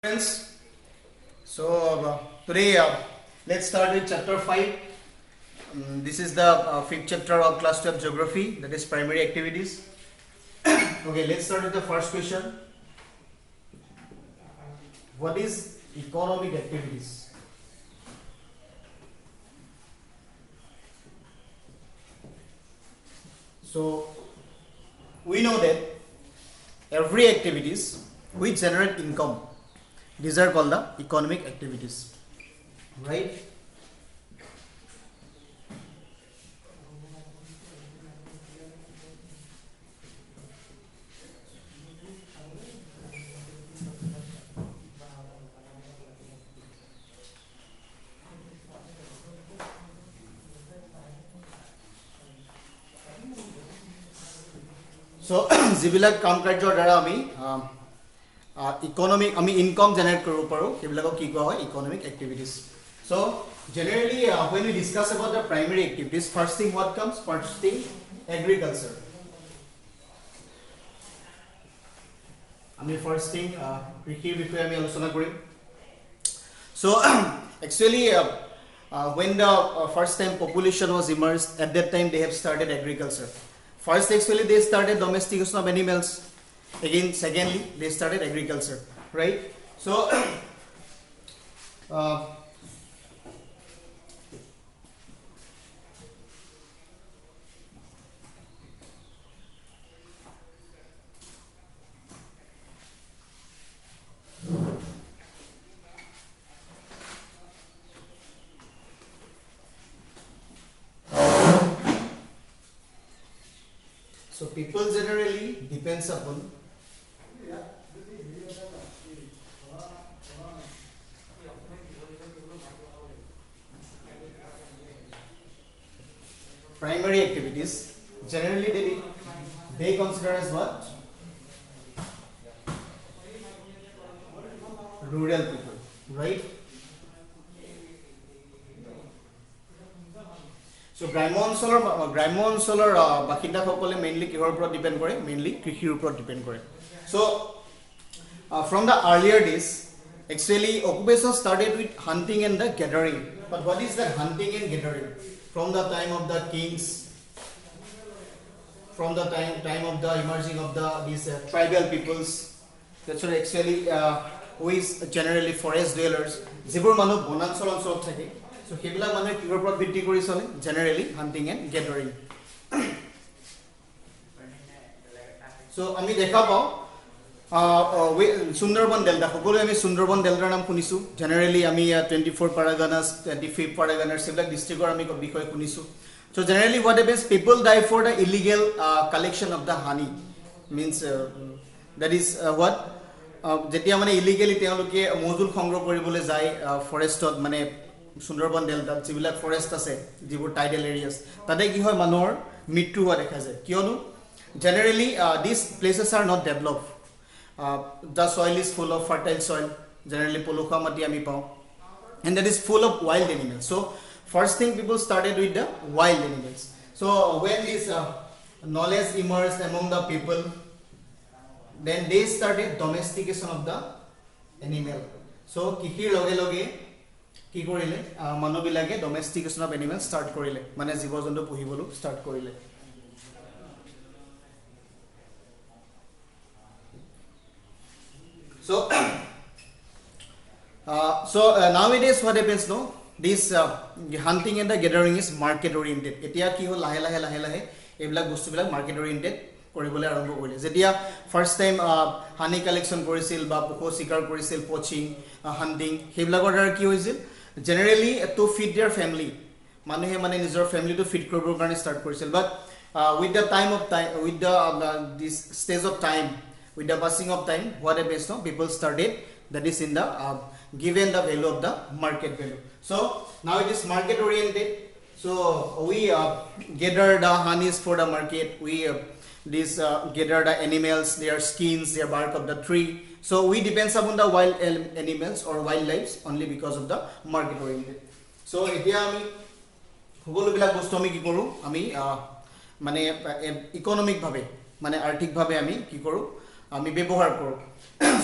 Friends, today let's start with chapter 5. This is the fifth chapter of class 12 geography, that is primary activities. Okay, let's start with the first question. What is economic activities? So we know that every activities which generate income, these are called the economic activities, right? So যিবিলাক কাম কাৰ্যৰ দ্বাৰা আমি economic income generate কৰিব পাৰো সেইবিলাকক কি কোৱা হয় economic activities. So generally when we discuss about the primary activities, first thing what comes? First thing, agriculture. First thing কৃষিৰ বিষয়ে আমি আলোচনা কৰিম. So actually when the first time population was emerged, at that time they have started agriculture. First actually they started domestication of animals. Again, secondly, they started agriculture, right? So, so people generally depends upon primary activities. Generally they consider as what? Rural people, right? So গ্ৰাম্য অঞ্চলৰ বাসিন্দাসকলে mainly কিহৰ ওপৰত depend কৰে? Mainly কৃষিৰ ওপৰত depend কৰে. So from the earlier days, actually occupation started with hunting and the gathering. But what is that hunting and gathering? From the time of the kings, from the time of the emerging of these tribal peoples, that's what actually who is generally forest dwellers, যিবোৰ মানুহ বনাঞ্চল অঞ্চলত থাকে, so সেইবিলাক মানুহে কিহৰ ওপৰত ভিত্তি কৰি চলে? Generally hunting and gathering. So আমি দেখা পাওঁ সুন্দৰবন ডেল্টা, সকলোৱে আমি সুন্দৰবন ডেল্টাৰ নাম শুনিছো. জেনেৰেলি আমি 24 পাৰাগানাছ, 25 পাৰাগানাছ এইবিলাক ডিষ্ট্ৰিক্টৰ আমি বিষয়ে শুনিছো. So generally what happens, people die for the illegal collection of the honey, means that is what যেতিয়া মানে ইলিগেলি তেওঁলোকে মজুল সংগ্ৰহ কৰিবলৈ যায় ফৰেষ্টত, মানে সুন্দৰবন ডেল্টাত যিবিলাক ফৰেষ্ট আছে, যিবোৰ টাইডেল এৰিয়াছ, তাতে কি হয় মানুহৰ মৃত্যু হোৱা দেখা যায়. কিয়নো generally these places are not developed. The soil is full of fertile soil, generally পলসুৱা মাটি আমি পাওঁ, and that is full of wild animals. So first thing, people started with the wild animals. So when this knowledge emerged among the people, then they started domestication of the animal. So কৃষিৰ লগে লগে কি কৰিলে? মানুহবিলাকে domestication of animals start কৰিলে, মানে জীৱ জন্তু পুহিবলৈ start কৰিলে. So nowadays what happens, no? This hunting and the gathering is market oriented. এতিয়া কি হ'ল, লাহে লাহে এইবিলাক বস্তুবিলাক market oriented কৰিবলৈ আৰম্ভ কৰিলে. যেতিয়া ফাৰ্ষ্ট টাইম হানি কালেকশ্যন কৰিছিল বা পশু চিকাৰ কৰিছিল, পচিং, হান্টিং, সেইবিলাকৰ দ্বাৰা কি হৈছিল? Generally to feed their family, মানুহে মানে নিজৰ ফেমিলিটো ফিড কৰিবৰ কাৰণে ষ্টাৰ্ট কৰিছিল. But with the this stage of time, with the passing of time, what happens, no? People started, that is in the given the value of the market value. So now it is market oriented. So we gather the honeys for the market. We gather the animals, their skins, their bark of the tree. So we depends upon the wild animals or wildlife only because of the market oriented. So এতিয়া আমি সকলোবিলাক বস্তু আমি কি কৰোঁ? আমি মানে economic ভাৱে, মানে আৰ্থিকভাৱে আমি কি কৰোঁ? আমি ব্যৱহাৰ কৰোঁ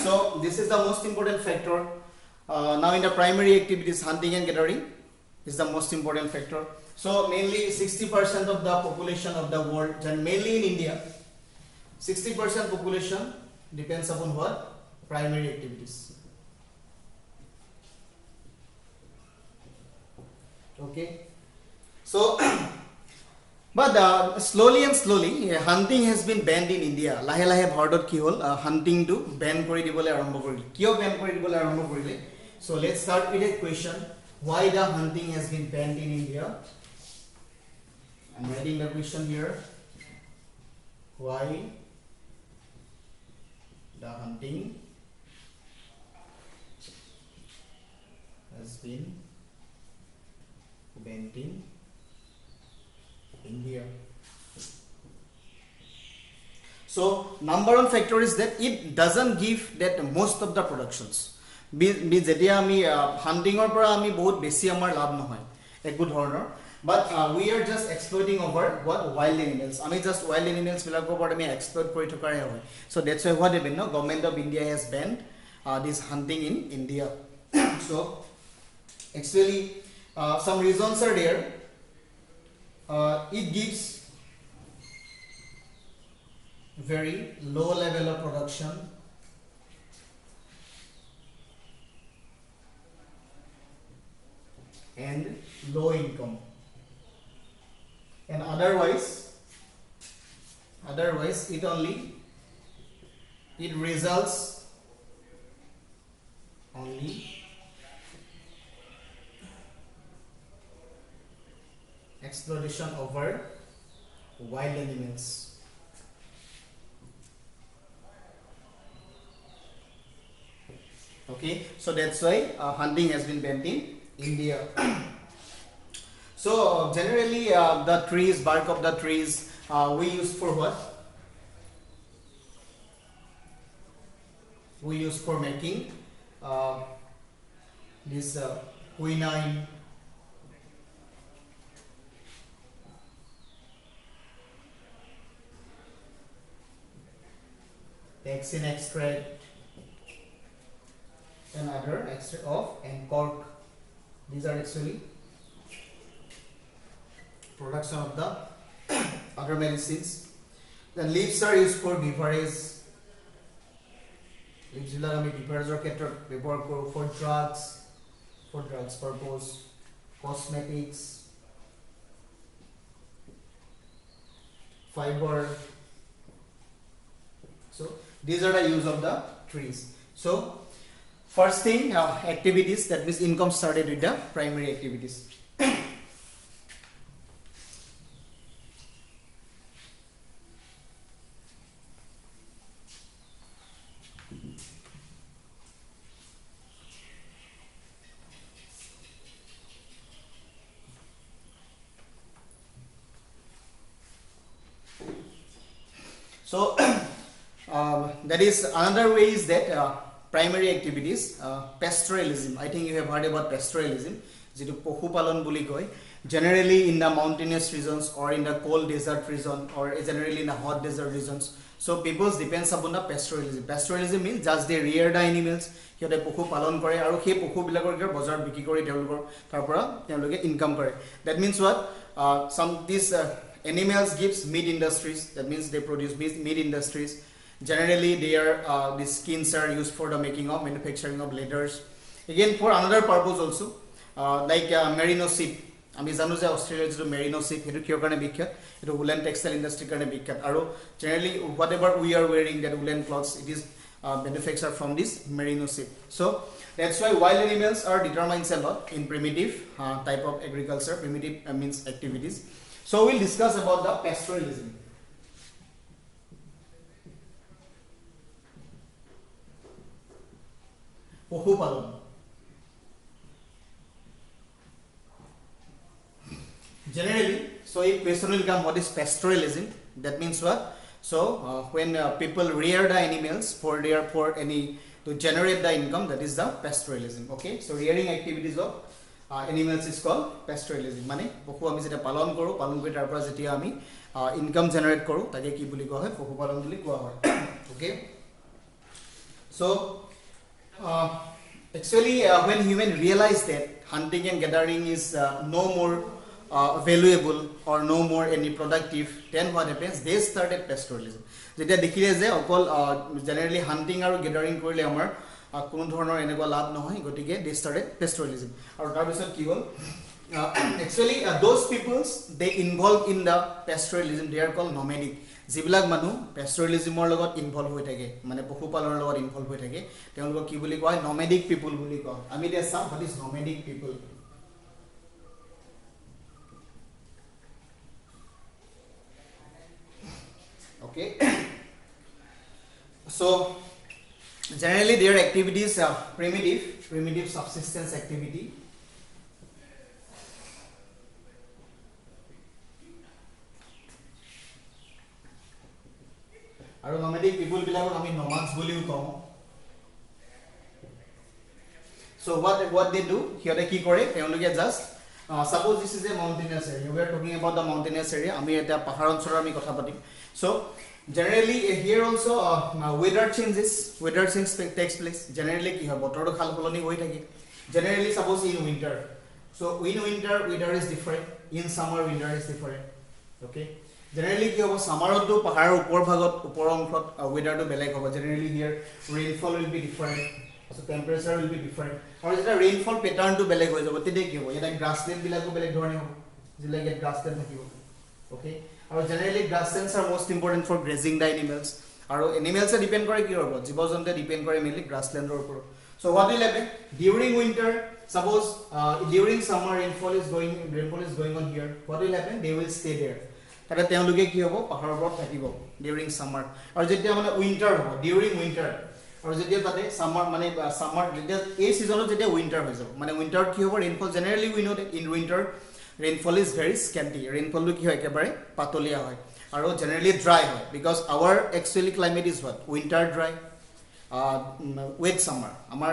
so this is the most important factor now in the primary activities hunting and gathering is the most important factor so mainly 60% of the population of the world and mainly in India 60% population depends upon what primary activities okay so but slowly and slowly hunting has been banned in India lahe lahe bharotot ki hol hunting to ban kori dibole arambho koril kiyo ban kori dibole arambho korile so let's start with a question why the hunting has been banned in India I'm writing the question here why the hunting has been banned in India. So number one factor is that it doesn't give that most of the productions. Be jetia ami hunting or pora ami bahut beshi amar labh nohoy ekut dhoroner but we are just exploiting over what wild animals ami just wild animals bilakor pora ami exploit kori thokare hoy so that's why what happened no government of India has banned this hunting in India so actually some reasons are there it gives very low level of production and low income and otherwise it results only exploitation over wild animals okay so that's why hunting has been banned in India so generally the trees bark of the trees we use for what we use for making this quinine Vaccine extract and other extract of and cork these are actually production of the other medicines the leaves are used for beverage leaves jila ami beverage or ketrot bebor koru for drugs purpose cosmetics fiber so these are the use of the trees so first thing activities that means income started with the primary activities so that is another way is that primary activities pastoralism I think you have heard about pastoralism jitu পশু পালন বুলি কয় generally in the mountainous regions or in the cold desert region or generally in the hot desert regions so people depends upon the pastoralism means just they rear the animals hiote পশু পালন কৰে আৰু সেই পশু বিলাকৰ বজাৰত বিক্ৰী কৰি তেওঁলোকৰ তাৰ পৰা তেওঁলোকে ইনকাম কৰে that means what some these animals gives meat industries that means they produce meat industries generally their the skins are used for the making of manufacturing of leathers again for another purpose also like merino sheep আমি জানো যে অস্ট্রেলিয়াৰ যে Marino sheep হেতু কিয় কাৰণে বিখ্যাত এটো woollen textile industry কাৰণে বিখ্যাত আৰু generally whatever we are wearing that woolen clothes it is manufactured from this merino sheep so that's why wild animals are determines a lot in primitive type of agriculture primitive means activities so we'll discuss about the pastoralism পশুপালন generally so if question will come what is pastoralism that means what so when people rear the animals for any to generate the income that is the pastoralism okay so rearing activities of animals is called pastoralism মানে পশু আমি যেটা পালন কৰো পালন কৰি তাৰ পৰা যেতিয়া আমি ইনকাম জেনাৰেট কৰো তাকে কি বুলি কোৱা হয় পশুপালন বুলি কোৱা হয় okay So actually when human realized that hunting and gathering is no more valuable or no more any productive, then what happens, they started pastoralism. যেতিয়া দেখিলে যে অকল জেনাৰেলি হান্টিং আৰু গেদাৰিং কৰিলে আমাৰ কোনো ধৰণৰ এনেকুৱা লাভ নহয়, গতিকে they started pastoralism. আৰু তাৰপিছত কি হ'ল, actually those peoples they involved in the pastoralism, they are called nomadic. যিবিলাক মানুহ পেষ্টৰেলিজমৰ লগত ইনভলভ হৈ থাকে, মানে পশুপালনৰ লগত ইনভলভ হৈ থাকে, তেওঁলোকক কি বুলি কয়, নমেডিক পিপল বুলি কয়. আমি এতিয়া চাম what is nomadic people. Okay. So generally their activities are primitive subsistence activity. আৰু nomadic people বিলাকক আমি nomads বুলিও কওঁ. So what they do, সিহঁতে কি কৰে, তেওঁলোকে just suppose this is a mountainous area, we are talking about the mountainous area, আমি এটা পাহাৰ অঞ্চলৰ আমি কথা পাতিম. So generally here also weather change takes place. Generally কি হয়, বতৰটো খাল সলনি হৈ থাকে. Generally suppose in winter, so in winter weather is different, in summer weather is different. Okay. Generally কি হ'ব, সামাৰতো পাহাৰৰ ওপৰ ভাগত ওপৰ অংশত ওয়েদাৰটো বেলেগ হ'ব. Generally here rainfall will be different, so temperature will be different. আৰু যেতিয়া rainfall pattern টো বেলেগ হৈ যাব, তেতিয়া কি হ'ব, এটা grassland বিলাকো বেলেগ ধৰণে হ'ব, যিবিলাক ইয়াত grassland থাকিব. Okay. আৰু generally grasslands are most important for grazing the animals. আৰু animals এ ডিপেন্ড কৰে কি হ'ব, জীৱ-জন্তুৱে ডিপেন্ড কৰে mainly grassland ৰ ওপৰত. So what will happen during winter, suppose during summer rainfall is going on here, what will happen, they will stay there. তাতে তেওঁলোকে কি হ'ব, পাহাৰৰ ওপৰত থাকিব ডিউৰিং সামাৰ. আৰু যেতিয়া মানে উইন্টাৰ হ'ব, ডিউৰিং উইন্টাৰ, আৰু যেতিয়া তাতে সামাৰ মানে সামাৰ যেতিয়া এই সিজনত যেতিয়া উইন্টাৰ হৈ যাব, মানে উইন্টাৰত কি হ'ব, rainfall generally we know that in winter rainfall is very scanty. ৰেইনফলটো কি হয়, একেবাৰে পাতলীয়া হয় আৰু জেনেৰেলি ড্ৰাই হয়, because our actually climate is what, winter dry, wet summer. আমাৰ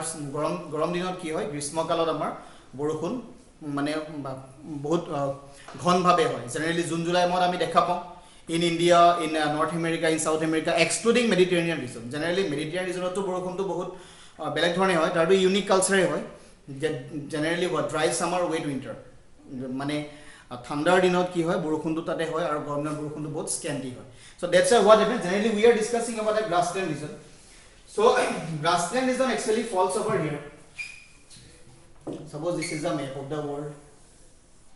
গৰম দিনত কি হয়, গ্ৰীষ্মকালত আমাৰ বৰষুণ মানে বহুত ঘনভাৱে হয়. জেনেৰেলি জুন জুলাই মাহত আমি দেখা পাওঁ in India, in North America, in South America, excluding Mediterranean region. Generally Mediterranean ৰিজনতো বৰষুণটো বহুত বেলেগ ধৰণে হয়, তাৰটো ইউনিক কালচাৰে হয়. Generally dry summer, wet winter, মানে ঠাণ্ডাৰ দিনত কি হয়, বৰষুণটো তাতে হয়, আৰু গৰম দিনত বৰষুণটো বহুত স্কেন্টি হয়. So that's what happens. Generally we are discussing about the grassland region. So grassland region actually falls over here. Suppose this is a map of the world.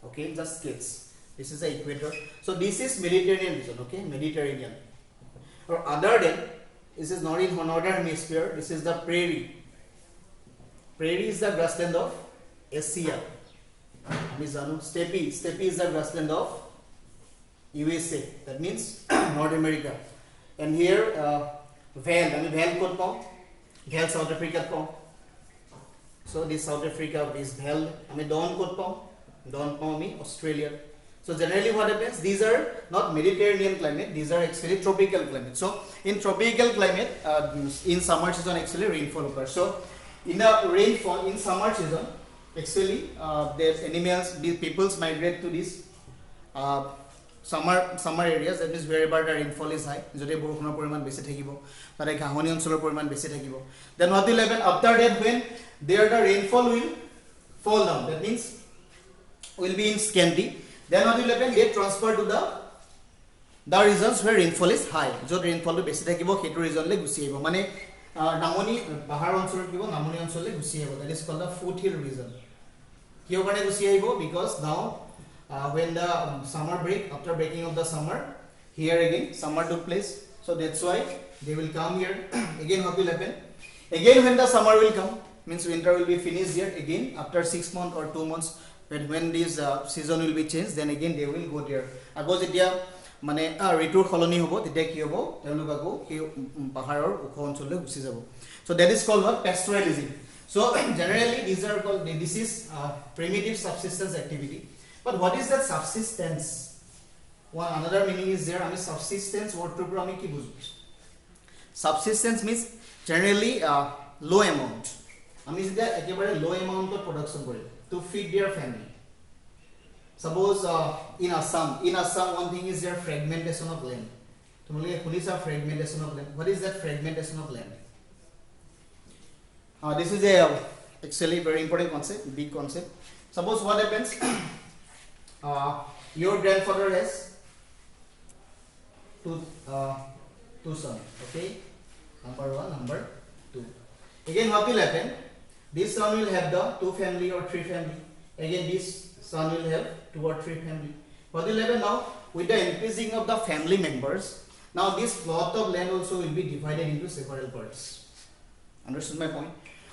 Okay, just sketch. This is the equator. So this is Mediterranean region. Okay, Mediterranean. Or other than, this is not in northern hemisphere. This is the prairie. Prairie is the grassland of Asia. Steppe is the grassland of USA. That means North America. And here Vale. Vale kot pao. Vale South Africa pao. So this South Africa is Vale. Dawn kot pao. Dawn pao Australia. So generally what happens, these are not Mediterranean climate, these are actually tropical climate. So in tropical climate, in summer season actually rainfall occurs. So in the rainfall in summer season, actually there's animals, these peoples migrate to these summer areas, that is wherever the rainfall is high, jodi borokhonar poriman beshi thakibo, tare ghahoni oncholor poriman beshi thakibo. Then what will happen after that, when there the rainfall will fall down, that means will be in scanty. Then what will happen, they transfer to the regions where rainfall is high, jod rainfall to beshi thakibo, hetu region le gusi ahibo, mane namoni bahar oncholor kibo namoni oncholor le gusi ahibo. That is called the foothill region. Kiyo kane gusi ahibo, because now when the summer break, after breaking of the summer, here again summer took place, so that's why they will come here. Again what will happen, again when the summer will come, means winter will be finished here, again after 6 months or 2 months, when this season will be changed, then again they will go there. Ago jetia mane ritur kholoni hobo, tetia ki hobo, telok ago ei paharor ukho onchole gusi jabo. So that is called what, pastoralism. So generally these are called, this is primitive subsistence activity. But what is that subsistence? One another meaning is there. Ami subsistence word to ami ki bujhu. Subsistence means generally low amount. Ami jeta ekebare low amount of production kore to feed their family. Suppose in Assam one thing is their fragmentation of land. Tumloke khulisa fragmentation of land. What is that fragmentation of land? This is a actually very important concept, big concept. Suppose what happens, your grandfather has two sons, okay, number 1, number 2. Again what will happen, this son will have the 2 family or 3 family, again this son will have 2 or 3 family. What will happen now, with the increasing of the family members, now this plot of land also will be divided into several parts. Understood my point?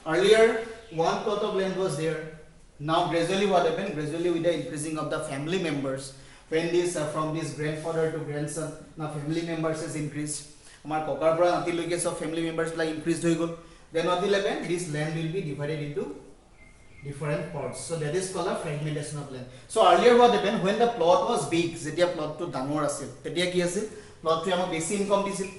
Earlier one plot of land was there. Now gradually what happened, gradually with the increasing of the family members, when this from this grandfather to grandson, now family members has increased. Amar kokar pora nati loike sob family members like increased hoi gol. Then what will happen, this land will be divided into different parts. So that is called a fragmentation of land. So earlier what happened, when the plot was big, jetia plot to dangor asil, tetia ki asil, plot to amak besi income disil.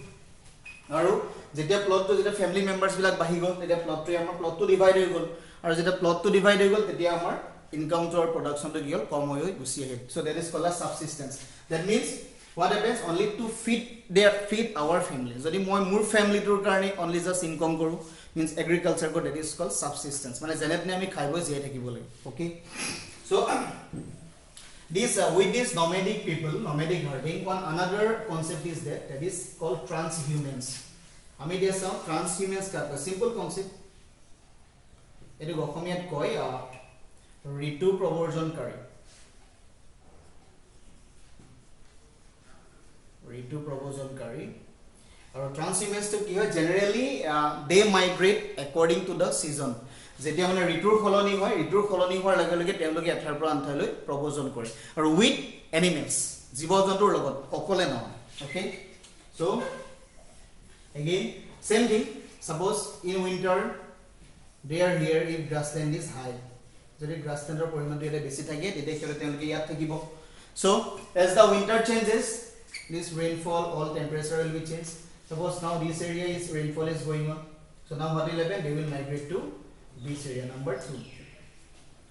Aru jetia plot to jetia family members bilak bahi gol, tetia plot to amar plot to divide hoi gol. Aru jetia plot to divide hoi gol, tetia amar income to or production to gol kom hoi gusi ahe. So that is called a subsistence. That means what happens, only to feed our family. Jodi moi mur family tur karone only just income koru, means agriculture ko, that is called subsistence. Mane janetne ami khaibo jai thakibo lage. Okay, so this with this nomadic people, nomadic herding, one another concept is that is called transhumans. Ami dia sao transhumans ka simple concept etu gokhomiyat koi ritu proborjonkari. Ritu proborjonkari. Or transhumans to ki hoy, generally they migrate according to the season. Jetia mane ritur kholoni hoar lage lage temloke athar pora anthai loi proborjon kore. Or with animals, jibo jontur logot okole na. Okay, so again same thing, suppose in winter they are here, if grassland is high, jodi grassland or poriman to eta besi thake tete khole temloke yat thakibo. So as the winter changes, this rainfall, all temperature will be changed. Suppose now this area is rainfall is going on, so now what will happen, they will migrate to this area, number 2.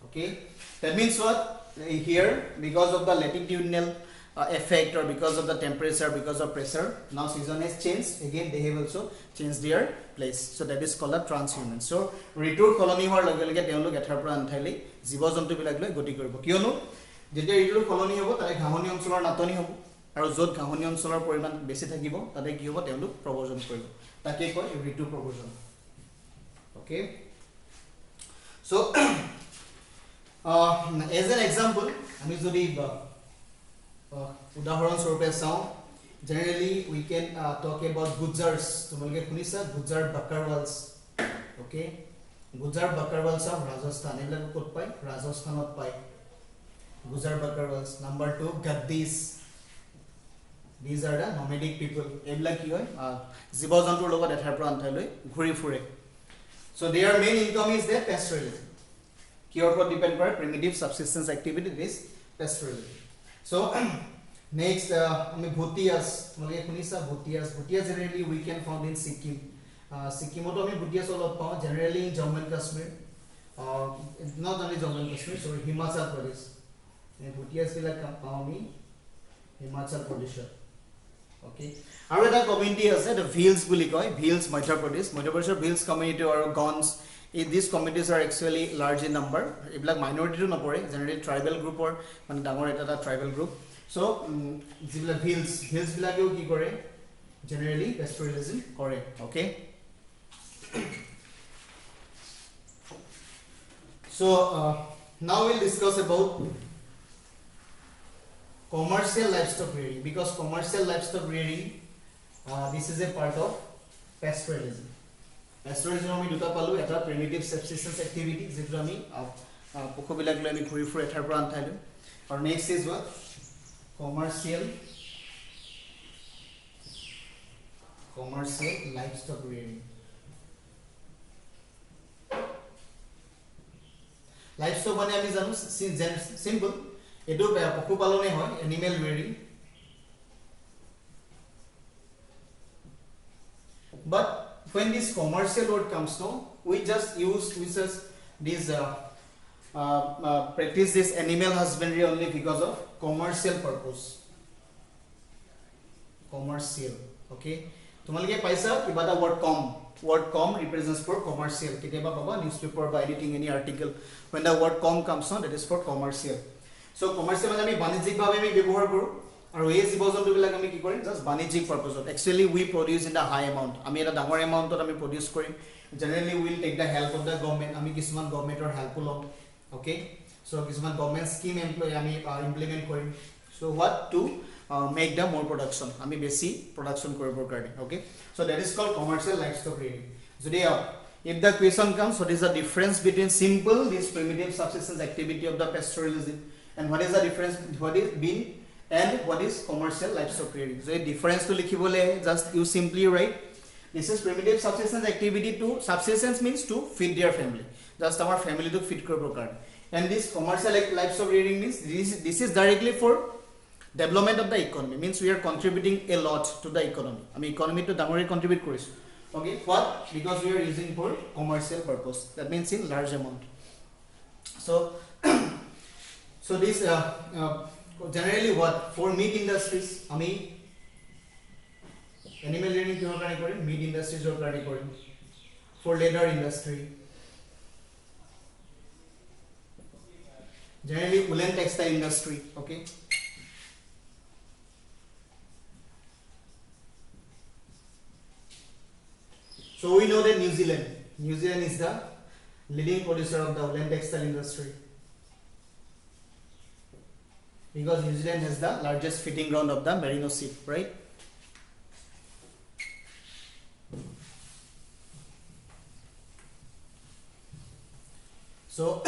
Okay, that means what, here because of the latitudinal effect or because of the temperature, because of pressure, now season has changed, again they have also changed their place. So that is called a transhuman. So ritur kholoni hoar lage lage temlok ethar pora anthai jibo jontu bilak loi goti koribo, kiyono jetia ritur kholoni hobo tare ghahoni oncholor natoni hobo, আৰু যত ঘাহনি অঞ্চলৰ পৰিমাণ বেছি থাকিব তাতে কি হ'ব, তেওঁলোক প্ৰবৰ্জন কৰিব, তাকে কয় ঋতু প্ৰবৰ্জন. ওকে, সো এজ এন এক্সাম্পল আমি যদি উদাহৰণ স্বৰূপে চাওঁ, generally we can talk about গুজাৰ্ছ. তোমালোকে শুনিছা গুজাৰ বাকাৰৱালছ? ওকে, গুজাৰ বাকাৰৱালছ অফ ৰাজস্থান, এইবিলাক ক'ত পায়, ৰাজস্থানত পায় গুজাৰ বাকাৰৱালছ. Number 2 গাদ্দিছ. These are the nomadic people. Ebla ki hoy jibo jontur logot ethar pora anthai loi ghuri fure. So their main income is their pastoralism. Kior por depend kore, primitive subsistence activity is pastoralism. So next ami bhutias, mage khunisa bhutias. Bhutias generally we can found in Sikkim. Sikkim oto ami bhutias olop pao, generally in Jammu and Kashmir, not only Jammu and Kashmir, sorry, Himachal Pradesh. Bhutias bilak pao ami Himachal Pradesh. Okay, আৰু এটা community আছে, the Bhils বুলি কয়, Bhils Madhya Pradesh Bhils community or Gons. These communities are actually large in number. এইবিলাক minority to নপৰে, generally tribal group or মানে ডাঙৰ এটা tribal group. So যিবিলাক Bhils বিলাকেও কি কৰে, generally pastoralism কৰে. Okay, so now we'll discuss about commercial livestock rearing, because commercial livestock rearing this is a part of pastoralism. Pastoralism ami duta palu, eta primitive subsistence activity jetu ami pokho bilak loi ami khuri fure ethar pora anthai lu, or next is what, commercial livestock rearing. Livestock mane ami janu simple, etu পশু পালনে হয়, animal ৰিয়াৰিং. But when this commercial word comes, no, we just this practice this animal husbandry only because of commercial purpose. Commercial. Okay, তোমালোকে পাইছা কিবা এটা word com, Word com represents for commercial. Keteba baba newspaper by editing any article. When the word com comes on, that is for commercial. So commercial মানে আমি বাণিজ্যিক ভাবে আমি ব্যৱহাৰ কৰো আৰু এই জীৱ-জন্তু বিলাক আমি কি কৰিম জাস্ট বাণিজ্যিক পারপাসত actually we produce in the high amount আমি এটা ডাঙৰ এমাউন্টত আমি produce Karim generally we will take the help of the government আমি কিছুমান গভৰ্ণমেন্টৰ হেল্প লম okay so কিছুমান গভৰ্ণমেন্ট স্কিম এমপ্লয় আমি implement Karim so what to make the more production আমি বেছি production কৰিবৰ কাৰণে okay so that is called commercial livestock rearing যদি if the question comes what is the difference between simple this primitive subsistence activity of the pastoralism and what is the difference what is been and what is commercial livestock rearing so the difference to likhibole just you simply write this is primitive subsistence activity to subsistence means to feed their family just our family to feed korbo karone and this commercial livestock rearing means this is directly for development of the economy means we are contributing a lot to the economy ami economy to dangori contribute korisu okay what because we are using for commercial purpose that means in large amount so so this generally what for meat industries ami animal rearing kihor karone korim meat industries or karone korim for leather industry generally woolen textile industry okay so we know that New Zealand is the leading producer of the woolen textile industry because New Zealand has the largest feeding ground of the merino sheep right so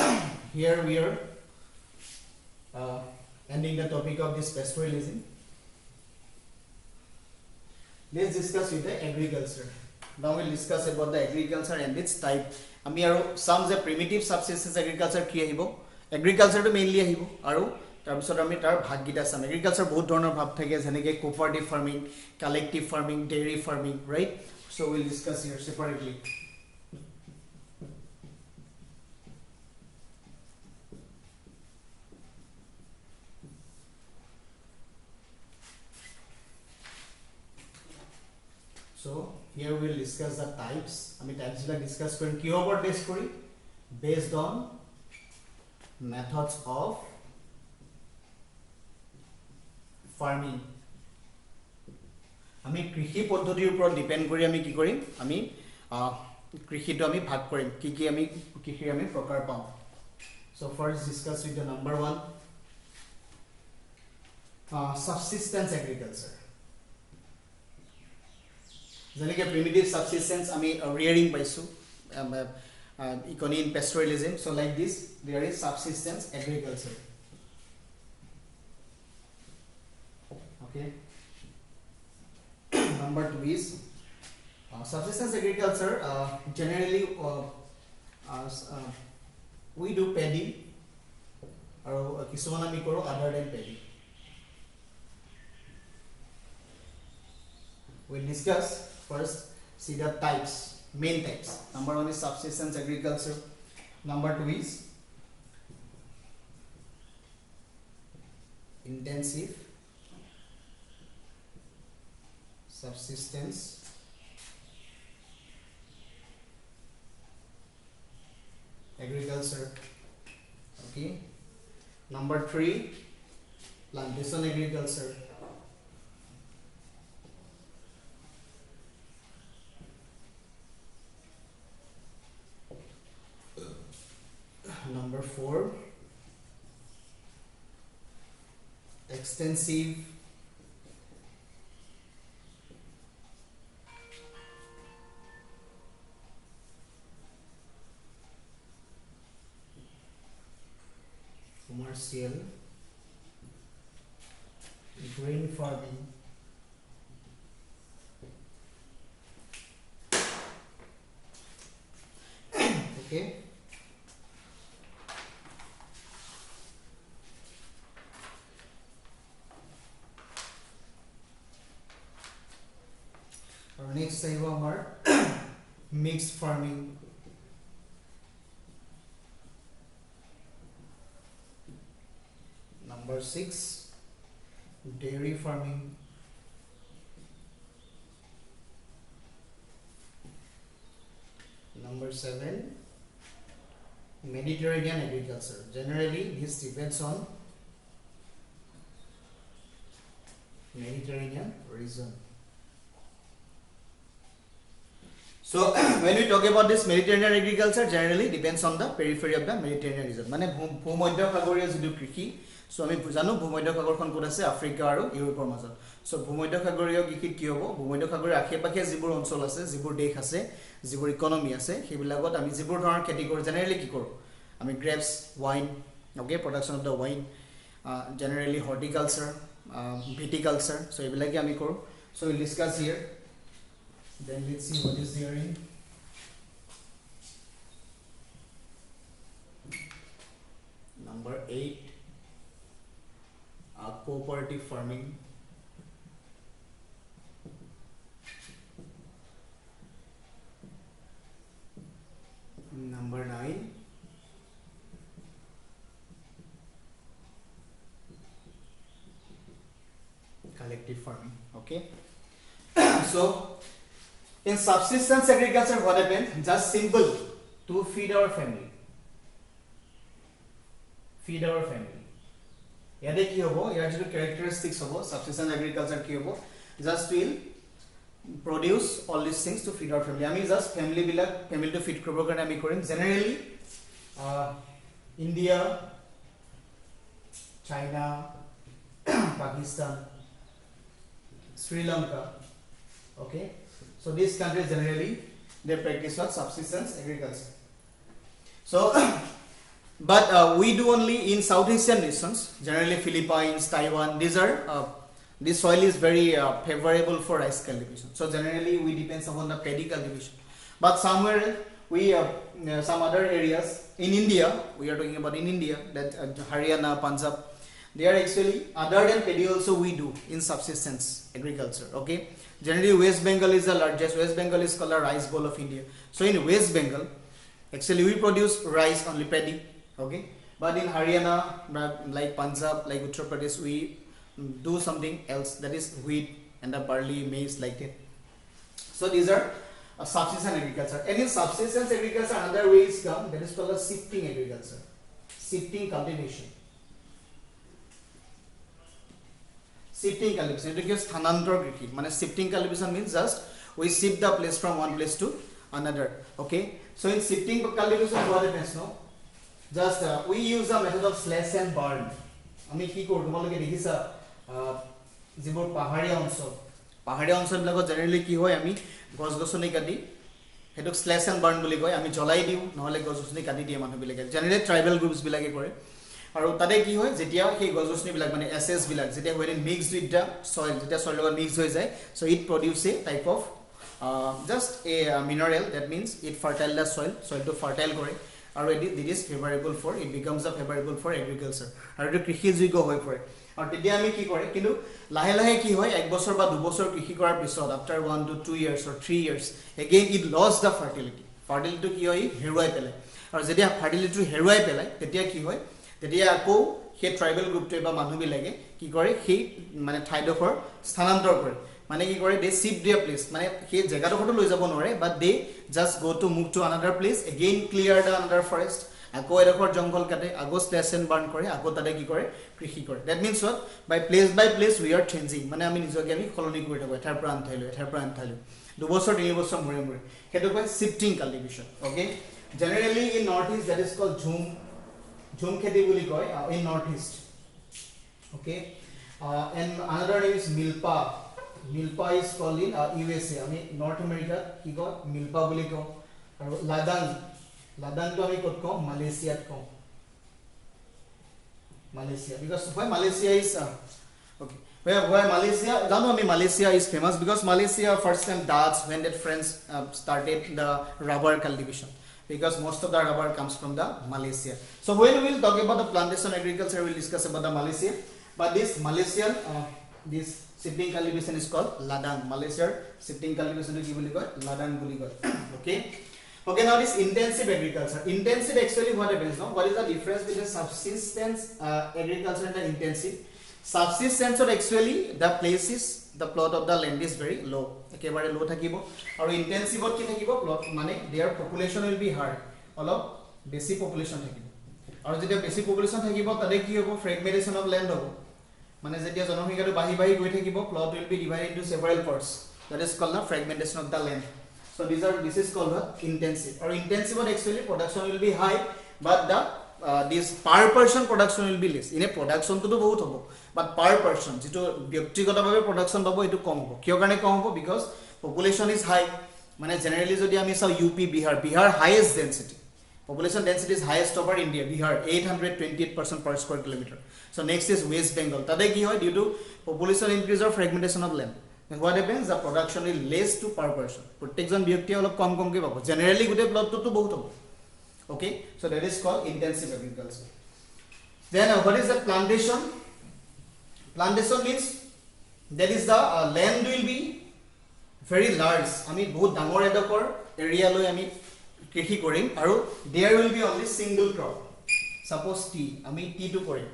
here we are ending the topic of this pastoralism let's discuss with the agriculture now we'll discuss about the agriculture and its type ami aru some the primitive subsistence agriculture ki ahibo agriculture to mainly ahibo aru tar bisot ami tar bhag gita sam agriculture bahut dhoroner bhag thake jeneke cooperative farming collective farming dairy farming right so we'll discuss here separately so here we will discuss the types ami types la discuss korim ki over based on methods of farming ami krishi পদ্ধতিৰ ওপৰত depend কৰি আমি কি কৰিম আমি কৃষিটো আমি ভাগ কৰিম কি আমি কৃষিৰ আমি প্ৰকাৰ পাম so first discuss with the number 1 subsistence agriculture যেনেকে primitive subsistence আমি rearing পাইছো economy in pastoralism so like this there is subsistence agriculture okay number 2 is subsistence agriculture generally we do paddy or kisuman ami koro other than paddy we'll discuss first see the types main types number 1 is subsistence agriculture number 2 is intensive subsistence agriculture okay number 3 plantation agriculture number 4 extensive commercial grain farming okay our next আহিব আমাৰ mixed farming number 6 dairy farming Number 7, Mediterranean agriculture. Generally, this depends on Mediterranean region. So when we talk about this Mediterranean agriculture, generally depends on the periphery of the Mediterranean region. মানে ভূমধ্য সাগৰীয় যিটো কৃষি, so আমি জানো ভূমধ্য সাগৰখন ক'ত আছে, আফ্ৰিকা আৰু ইউৰোপৰ মাজত। সো ভূমধ্য সাগৰীয় কৃষিত কি হ'ব, ভূমধ্য সাগৰৰ আশে-পাশে যিবোৰ অঞ্চল আছে, যিবোৰ দেশ আছে, যিবোৰ ইকনমি আছে, সেইবিলাকত আমি যিবোৰ ধৰণৰ খেতি কৰোঁ, জেনেৰেলি কি কৰোঁ, আমি grapes, wine, okay, production of the wine, generally horticulture, viticulture, so এইবিলাকে আমি কৰোঁ। So will discuss here. Then let's see what is there in number 8, cooperative farming. Number 9, collective farming. Okay. So in subsistence agriculture, what happens? Just simple, to feed our family. Feed our family. Yade ki hobo? Yar jo characteristics hobo subsistence agriculture ki hobo? Just will produce all these things to feed our family. I mean just family to feed krobo karone ami korim. Generally, India, China, Pakistan, Sri Lanka. Okay. So these countries generally they practice what subsistence agriculture. So, but we do only in South Asian nations. Generally, Philippines, Taiwan. These are this soil is very favorable for rice cultivation. So generally, we depend upon the paddy cultivation. But somewhere we some other areas in India, we are talking about in India that Haryana, Punjab, they are actually other than paddy also we do in subsistence agriculture. Okay. Generally, West Bengal is the largest. West Bengal is called the rice bowl of India. So in West Bengal, actually we produce rice, only paddy. Okay, but in Haryana, like Punjab, like Uttar Pradesh, we do something else, that is wheat and the barley, maize, like that. So these are subsistence agriculture. And in subsistence agriculture, another ways come, that is called a shifting agriculture, shifting cultivation. Shifting cultivation, it is sthanantar krishi. Mane shifting cultivation means just we shift the place from one place to another. Okay, so in shifting cultivation, what happens? No, just we use the method of slash and burn. আমি কি কৰো, তোমালোকে দেখিছা যিবোৰ পাহাৰীয়া অঞ্চল বিলাকত generally কি হয়, আমি গছ গছনি কাটি হেতুক স্ল্যাশ এন্ড বাৰ্ন বুলি কয়, আমি জ্বলাই দিও, নহলে গছ গছনি কাটি দিয়ে মানুহ বিলাকে, জেনেৰেলি ট্ৰাইবেল গ্ৰুপছ বিলাকে কৰে। আৰু তাতে কি হয়, যেতিয়া সেই গছ গছনি বিলাক মানে এসএস বিলাক যেতিয়া when mixed with the soil, যেতিয়া soil লগত মিক্স হৈ যায়, so it produce a type of just a mineral, that means it fertile the soil to fertile কৰে, আৰু it is favorable for, it becomes a favorable for agriculture, আৰু এটো কৃষি যোগ্য হৈ পৰে। আৰু তেতিয়া আমি কি কৰে, কিন্তু লাহে লাহে কি হয়, এক বছৰ বা দুবছৰ কৃষি কৰাৰ পিছত after 1 to 2 years or 3 years again it lost the fertility কি হয়, হেৰুৱাই পেলাই। আৰু যেতিয়া ফাৰ্টিলিটি হেৰুৱাই পেলাই, তেতিয়া কি হয়, তেতিয়া আকৌ সেই ট্ৰাইবেল গ্ৰুপটোৱে বা মানুহবিলাকে কি কৰে, সেই মানে ঠাইডোখৰ স্থানান্তৰ কৰে, মানে কি কৰে, দে শিফট দেয়াৰ প্লেচ, মানে সেই জেগাডোখৰটো লৈ যাব নোৱাৰে, but they just go to move to another place, again clear the another forest, আকৌ এডোখৰ জংঘল কাটে, আকৌ স্ল্যাশ এণ্ড বাৰ্ণ কৰে, আকৌ তাতে কি কৰে, কৃষি কৰে। That means what, by place we are changing, মানে আমি নিজকে আমি সলনি কৰি থাকোঁ, এঠাইৰ পৰা আন ঠাইলৈ, দুবছৰ 3 বছৰ মূৰে মূৰে, সেইটো কয় shifting cultivation. Okay, generally in North East that is called ঝুম খেতি বুলি কয়, in North East. Okay, and another name is milpa. Milpa is called in USA. I mean North America কি কয়, milpa বুলি কওঁ। আৰু লাদাংটো আমি ক'ত কওঁ, মালয়েছিয়াত কওঁ, Malaysia, because why Malaysia is okay, why Malaysia, জানো আমি Malaysia is famous because Malaysia first time Dutch when that friends started the rubber cultivation, because most of the rubber comes from the Malaysia. So when we will talk about the plantation agriculture, we will discuss about the Malaysia, but this Malaysian this shifting cultivation is called ladang. Malaysia shifting cultivation ki boli koy, ladang boli koy. Okay, now this intensive agriculture. Intensive actually what happens now? What is the difference between subsistence agriculture and the intensive? Subsistence or actually the place is the plot of the land is very low. Ekebare low thakibo aru intensive ot ki thakibo plot mane their population will be high, alop basic population thakibo aru jetia basic population thakibo tade ki hobo fragmentation of land hobo mane jetia janosankhya to bahi bahi goi thakibo plot will be divided into several parts, that is called the fragmentation of the land. So this is called the intensive. Or intensive actually production will be high, but the this per person production will be less. In a production to do both hobo, but per person jito byaktigoto bhabe production pabo etu kom hobo. Kyo karone kom hobo? Because population is high. Mane generally jodi ami saw UP Bihar highest density, population density is highest over India. Bihar 828% per square kilometer. So next is West Bengal. Tade ki hoy due to population increase or fragmentation of land. And what happens? The production is less to per person. Protection byakti olop kom ke pabo. Generally gute plot to bahut hobo. Okay, so that is called intensive agriculture. Then what is the plantation? Plantation means that is the land will be very large. Ami bahut dangor edokor area loi ami krishi korim aru there will be only single crop. Suppose tea, ami tea to korim,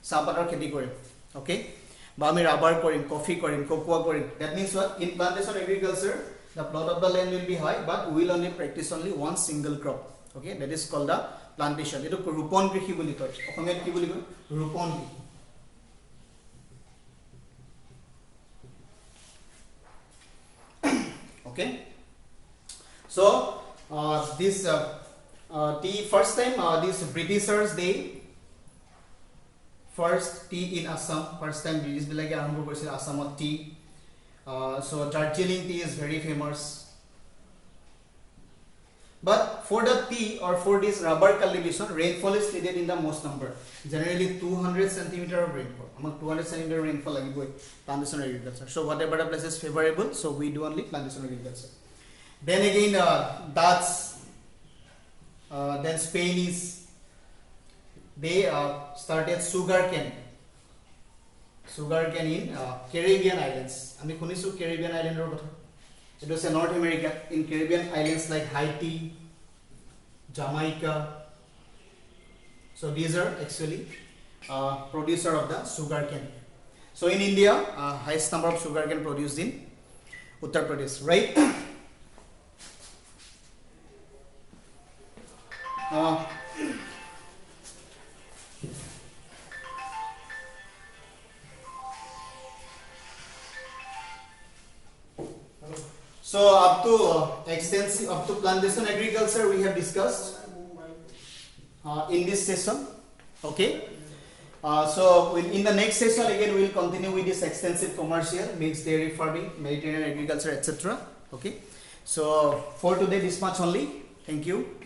sapator kheti korim. Okay, ba ami rubber korim, coffee korim, cocoa korim. That means what? In plantation agriculture, the plot of the land will be high, but we will only practice only one single crop. Okay, that is called the plantation. Eto rupon krishi boli koy. Okomet ki boli koy? Rupon krishi. Okay, so this tea first time these Britishers they first tea in Assam, first time British bilage arambho koisil Assamot tea. So Darjeeling tea is very famous. But for the tea or for this rubber cultivation, rainfall is needed in the most number. Generally 200 cm of rainfall. Among 200 cm rainfall lagibo plantation agriculture. So whatever the place is favorable, so we do only plantation agriculture. Then again Dutch, then Spanish, they started sugar cane in Caribbean islands. Ami khunisu Caribbean island or kotha. It was in North America, in Caribbean islands like Haiti, Jamaica. So these are actually producer of the sugar cane. So in India, highest number of sugar cane produced in Uttar Pradesh, right? So up to extensive, up to plantation agriculture we have discussed in this session. Okay. So in the next session again we will continue with this extensive commercial, mixed dairy farming, Mediterranean agriculture, etc. Okay. So for today this much only. Thank you.